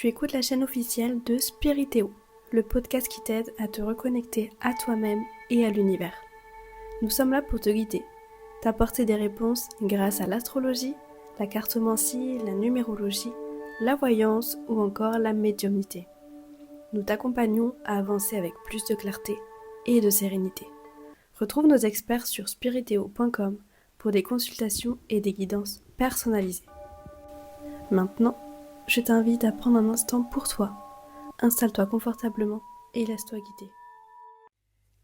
Tu écoutes la chaîne officielle de Spiritéo, le podcast qui t'aide à te reconnecter à toi-même et à l'univers. Nous sommes là pour te guider, t'apporter des réponses grâce à l'astrologie, la cartomancie, la numérologie, la voyance ou encore la médiumnité. Nous t'accompagnons à avancer avec plus de clarté et de sérénité. Retrouve nos experts sur spiritéo.com pour des consultations et des guidances personnalisées. Maintenant, je t'invite à prendre un instant pour toi. Installe-toi confortablement et laisse-toi guider.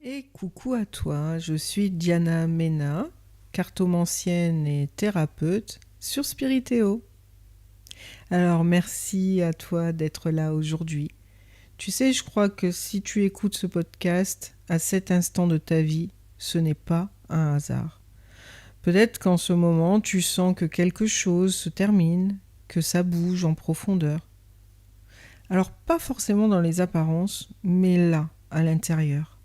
Et coucou à toi, je suis Diana Mena, cartomancienne et thérapeute sur Spiritéo. Alors merci à toi d'être là aujourd'hui. Tu sais, je crois que si tu écoutes ce podcast à cet instant de ta vie, ce n'est pas un hasard. Peut-être qu'en ce moment, tu sens que quelque chose se termine, que ça bouge en profondeur. Alors pas forcément dans les apparences, mais là, à l'intérieur.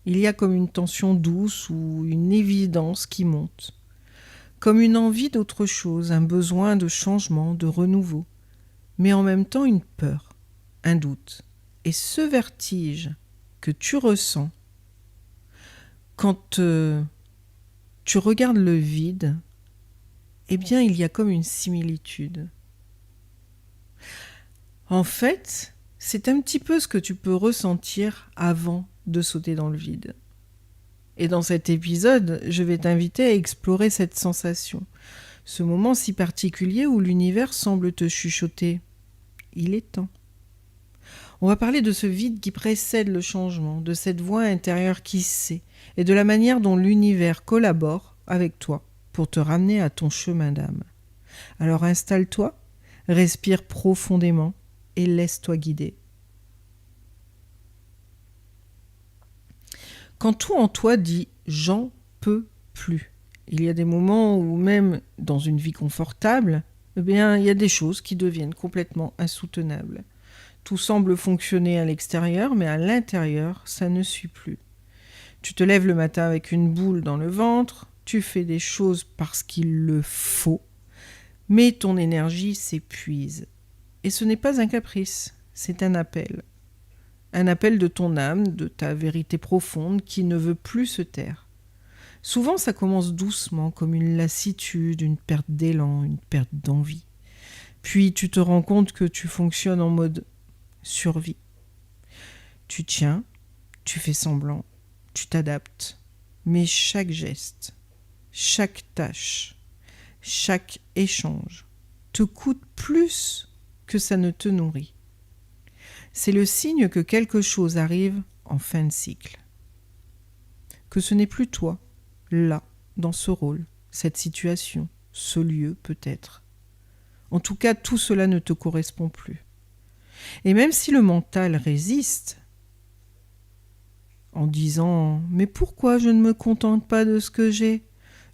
Il y a comme une tension douce ou une évidence qui monte. Comme une envie d'autre chose, un besoin de changement, de renouveau. Mais en même temps une peur, un doute. Et ce vertige que tu ressens quand tu regardes le vide, eh bien il y a comme une similitude. En fait, c'est un petit peu ce que tu peux ressentir avant de sauter dans le vide. Et dans cet épisode, je vais t'inviter à explorer cette sensation, ce moment si particulier où l'univers semble te chuchoter. Il est temps. On va parler de ce vide qui précède le changement, de cette voix intérieure qui sait, et de la manière dont l'univers collabore avec toi pour te ramener à ton chemin d'âme. Alors installe-toi, respire profondément et laisse-toi guider. Quand tout en toi dit « j'en peux plus », il y a des moments où même dans une vie confortable, eh bien, il y a des choses qui deviennent complètement insoutenables. Tout semble fonctionner à l'extérieur, mais à l'intérieur, ça ne suit plus. Tu te lèves le matin avec une boule dans le ventre, tu fais des choses parce qu'il le faut, mais ton énergie s'épuise. Et ce n'est pas un caprice, c'est un appel. Un appel de ton âme, de ta vérité profonde qui ne veut plus se taire. Souvent, ça commence doucement, comme une lassitude, une perte d'élan, une perte d'envie. Puis tu te rends compte que tu fonctionnes en mode survie. Tu tiens, tu fais semblant, tu t'adaptes. Mais chaque geste, chaque tâche, chaque échange te coûte plus que ça ne te nourrit. C'est le signe que quelque chose arrive en fin de cycle. Que ce n'est plus toi, là, dans ce rôle, cette situation, ce lieu peut-être. En tout cas, tout cela ne te correspond plus. Et même si le mental résiste, en disant « Mais pourquoi je ne me contente pas de ce que j'ai ?»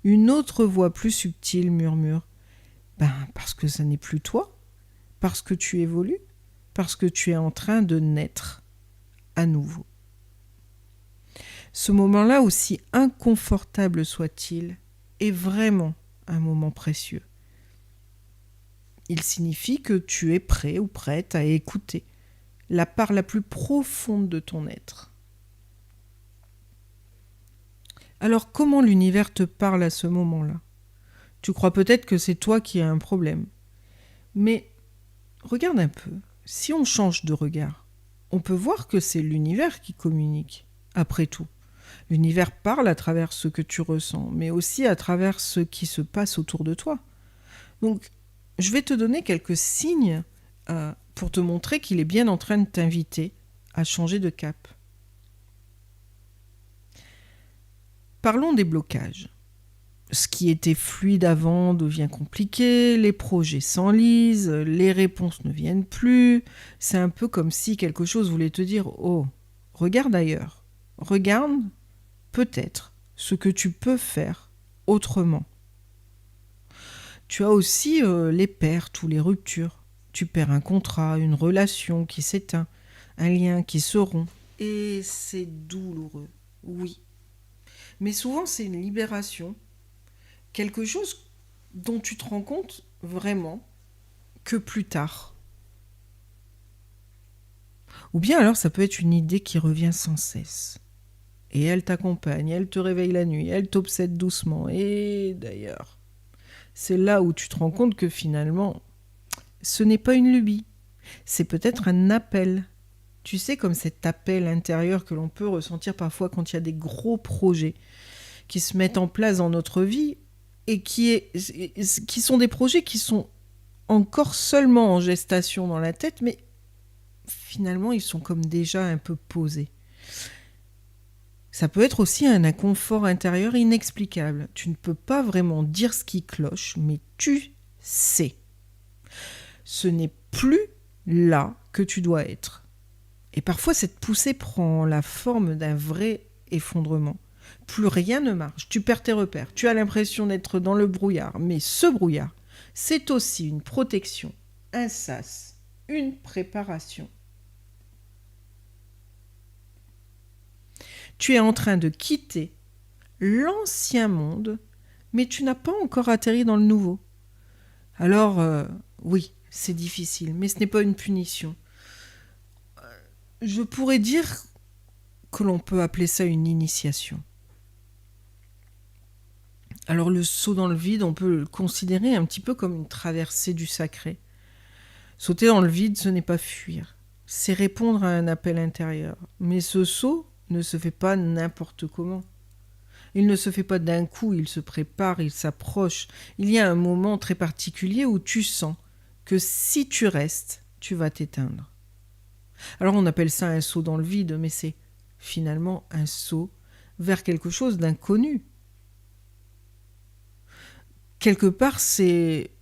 Une autre voix plus subtile murmure « Parce que ça n'est plus toi, parce que tu évolues, parce que tu es en train de naître à nouveau. » Ce moment-là, aussi inconfortable soit-il, est vraiment un moment précieux. Il signifie que tu es prêt ou prête à écouter la part la plus profonde de ton être. Alors comment l'univers te parle à ce moment-là ? Tu crois peut-être que c'est toi qui as un problème. Mais regarde un peu, si on change de regard, on peut voir que c'est l'univers qui communique, après tout. L'univers parle à travers ce que tu ressens, mais aussi à travers ce qui se passe autour de toi. Donc, je vais te donner quelques signes pour te montrer qu'il est bien en train de t'inviter à changer de cap. Parlons des blocages. Ce qui était fluide avant devient compliqué, les projets s'enlisent, les réponses ne viennent plus. C'est un peu comme si quelque chose voulait te dire « Oh, regarde ailleurs. Regarde peut-être ce que tu peux faire autrement. » Tu as aussi les pertes ou les ruptures. Tu perds un contrat, une relation qui s'éteint, un lien qui se rompt. Et c'est douloureux, oui. Mais souvent, c'est une libération. Quelque chose dont tu te rends compte vraiment que plus tard. Ou bien alors ça peut être une idée qui revient sans cesse. Et elle t'accompagne, elle te réveille la nuit, elle t'obsède doucement. Et d'ailleurs, c'est là où tu te rends compte que finalement, ce n'est pas une lubie. C'est peut-être un appel. Tu sais, comme cet appel intérieur que l'on peut ressentir parfois quand il y a des gros projets qui se mettent en place dans notre vie et qui sont des projets qui sont encore seulement en gestation dans la tête, mais finalement, ils sont comme déjà un peu posés. Ça peut être aussi un inconfort intérieur inexplicable. Tu ne peux pas vraiment dire ce qui cloche, mais tu sais. Ce n'est plus là que tu dois être. Et parfois, cette poussée prend la forme d'un vrai effondrement. Plus rien ne marche, tu perds tes repères, tu as l'impression d'être dans le brouillard. Mais ce brouillard, c'est aussi une protection, un sas, une préparation. Tu es en train de quitter l'ancien monde, mais tu n'as pas encore atterri dans le nouveau. Alors, oui, c'est difficile, mais ce n'est pas une punition. Je pourrais dire que l'on peut appeler ça une initiation. Alors le saut dans le vide, on peut le considérer un petit peu comme une traversée du sacré. Sauter dans le vide, ce n'est pas fuir, c'est répondre à un appel intérieur. Mais ce saut ne se fait pas n'importe comment. Il ne se fait pas d'un coup, il se prépare, il s'approche. Il y a un moment très particulier où tu sens que si tu restes, tu vas t'éteindre. Alors on appelle ça un saut dans le vide, mais c'est finalement un saut vers quelque chose d'inconnu. Quelque part, c'est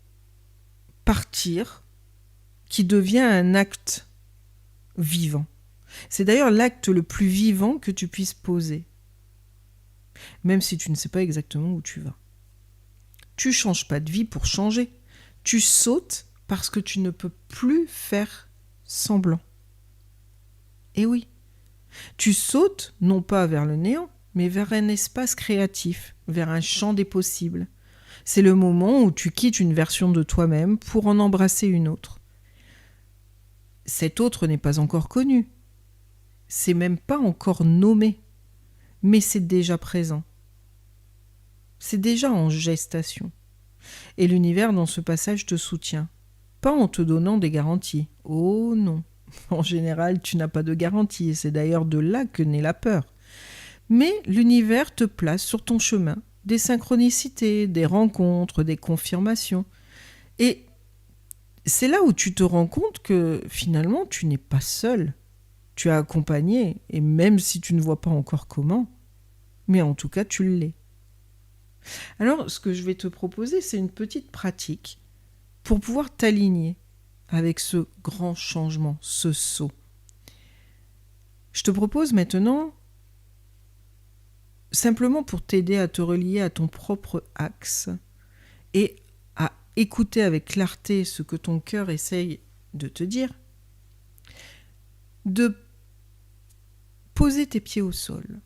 partir qui devient un acte vivant. C'est d'ailleurs l'acte le plus vivant que tu puisses poser, même si tu ne sais pas exactement où tu vas. Tu ne changes pas de vie pour changer. Tu sautes parce que tu ne peux plus faire semblant. Et oui, tu sautes non pas vers le néant, mais vers un espace créatif, vers un champ des possibles. C'est le moment où tu quittes une version de toi-même pour en embrasser une autre. Cette autre n'est pas encore connue. C'est même pas encore nommé. Mais c'est déjà présent. C'est déjà en gestation. Et l'univers dans ce passage te soutient. Pas en te donnant des garanties. Oh non. En général, tu n'as pas de garantie. Et c'est d'ailleurs de là que naît la peur. Mais l'univers te place sur ton chemin des synchronicités, des rencontres, des confirmations. Et c'est là où tu te rends compte que finalement, tu n'es pas seul. Tu es accompagné, et même si tu ne vois pas encore comment, mais en tout cas, tu l'es. Alors, ce que je vais te proposer, c'est une petite pratique pour pouvoir t'aligner avec ce grand changement, ce saut. Je te propose maintenant, simplement pour t'aider à te relier à ton propre axe et à écouter avec clarté ce que ton cœur essaye de te dire, de poser tes pieds au sol.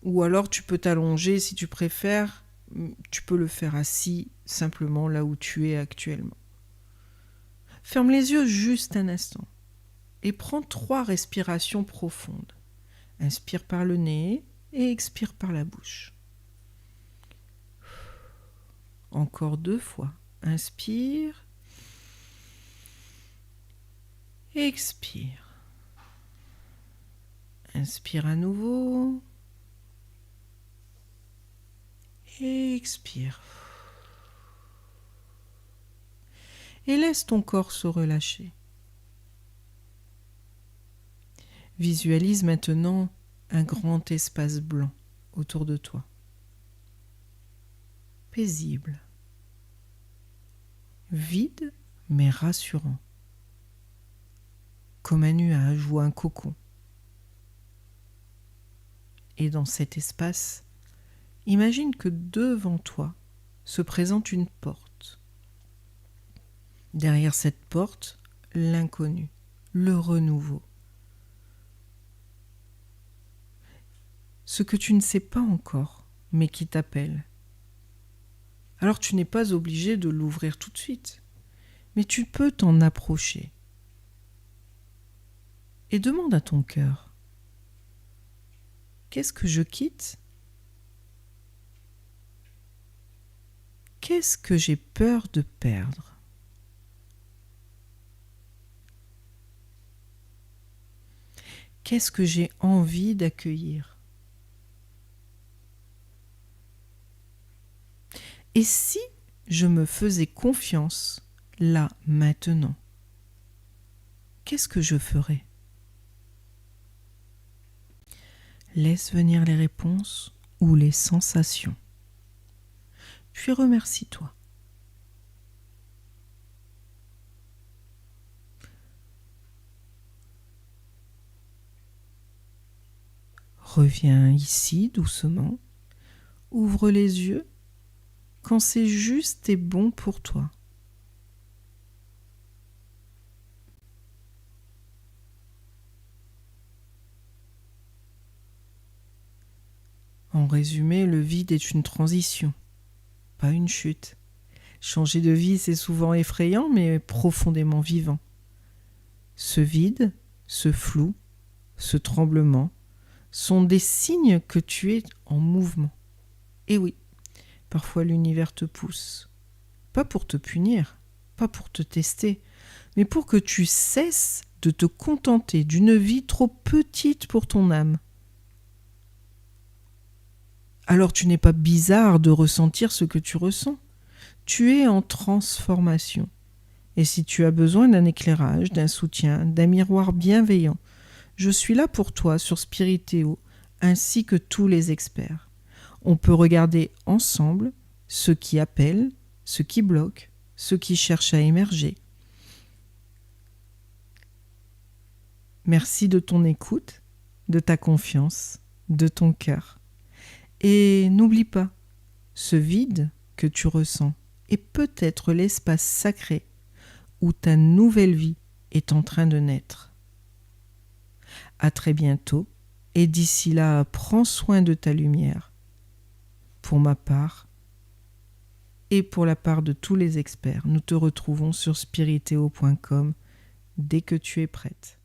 Ou alors tu peux t'allonger si tu préfères, tu peux le faire assis simplement là où tu es actuellement. Ferme les yeux juste un instant et prends 3 respirations profondes. Inspire par le nez et expire par la bouche. Encore 2 fois. Inspire. Expire. Inspire à nouveau. Expire. Et laisse ton corps se relâcher. Visualise maintenant un grand espace blanc autour de toi. Paisible. Vide mais rassurant. Comme un nuage ou un cocon. Et dans cet espace, imagine que devant toi se présente une porte. Derrière cette porte, l'inconnu, le renouveau. Ce que tu ne sais pas encore, mais qui t'appelle. Alors tu n'es pas obligé de l'ouvrir tout de suite, mais tu peux t'en approcher. et demande à ton cœur, qu'est-ce que je quitte ? Qu'est-ce que j'ai peur de perdre ? Qu'est-ce que j'ai envie d'accueillir ? Et si je me faisais confiance là, maintenant, qu'est-ce que je ferais ? Laisse venir les réponses ou les sensations. Puis remercie-toi. Reviens ici doucement. Ouvre les yeux quand c'est juste et bon pour toi. En résumé, le vide est une transition, pas une chute. Changer de vie, c'est souvent effrayant, mais profondément vivant. Ce vide, ce flou, ce tremblement sont des signes que tu es en mouvement. Et oui, parfois l'univers te pousse. Pas pour te punir, pas pour te tester, mais pour que tu cesses de te contenter d'une vie trop petite pour ton âme. Alors tu n'es pas bizarre de ressentir ce que tu ressens. Tu es en transformation. Et si tu as besoin d'un éclairage, d'un soutien, d'un miroir bienveillant, je suis là pour toi sur Spiritéo, ainsi que tous les experts. On peut regarder ensemble ce qui appelle, ce qui bloque, ce qui cherche à émerger. Merci de ton écoute, de ta confiance, de ton cœur. Et n'oublie pas, ce vide que tu ressens est peut-être l'espace sacré où ta nouvelle vie est en train de naître. À très bientôt, et d'ici là, prends soin de ta lumière. Pour ma part, et pour la part de tous les experts, nous te retrouvons sur spiritéo.com dès que tu es prête.